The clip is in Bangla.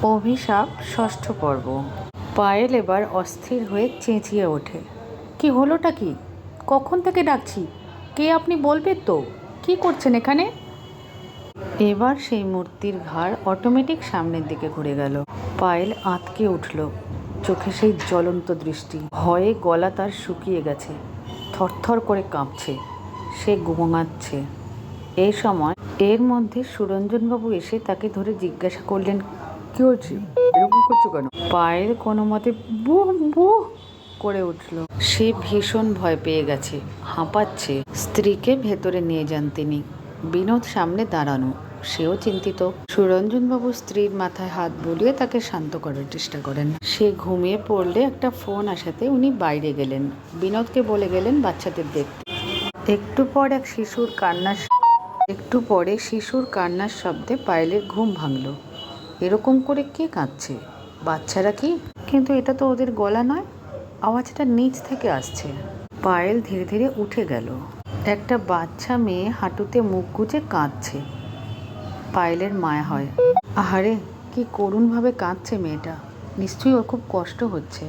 অভিশাপ ষষ্ঠ পর্ব। পায়েল এবার অস্থির হয়ে চেঁচিয়ে ওঠে, কি হলোটা কি? কখন থেকে ডাকছি, কে আপনি বলবে তো? কি করছেন এখানে? এবার সেই মূর্তির ঘাড় অটোমেটিক সামনের দিকে ঘুরে গেল। পায়েল আঁতকে উঠল, চোখে সেই জ্বলন্ত দৃষ্টি। ভয়ে গলা তার শুকিয়ে গেছে, থরথর করে কাঁপছে, সে ঘুমাচ্ছে। এই সময় এর মধ্যে সুরঞ্জনবাবু এসে তাকে ধরে জিজ্ঞাসা করলেন, কি হয়েছে, এরকম করছো কেন? পায়েল কোনো মতে বুহ বুহ করে উঠল। সে ভীষণ ভয় পেয়ে গেছে, হাঁপাচ্ছে। স্ত্রীকে ভেতরে নিয়ে যান তিনি। বিনোদ সামনে দাঁড়ানো, সেও চিন্তিত। সুরঞ্জনবাবু স্ত্রীর মাথায় হাত বুলিয়ে তাকে শান্ত করার চেষ্টা করেন। সে ঘুমিয়ে পড়লে একটা ফোন আসাতে উনি বাইরে গেলেন। বিনোদকে বলে গেলেন বাচ্চাদের দেখতে। একটু পরে শিশুর কান্নার শব্দে পায়েলের ঘুম ভাঙল। এরকম করে কে কাঁদছে? বাচ্চারা কি? কিন্তু এটা তো ওদের গলা নয়, আওয়াজটা নিচ থেকে আসছে। পায়েল ধীরে ধীরে উঠে গেল। একটা বাচ্চা মেয়ে হাঁটুতে মুখ গুজে কাঁদছে। পায়েলের মায়া হয়। আহারে, কি করুণভাবে কাঁদছে মেয়েটা, নিশ্চয়ই ওর খুব কষ্ট হচ্ছে।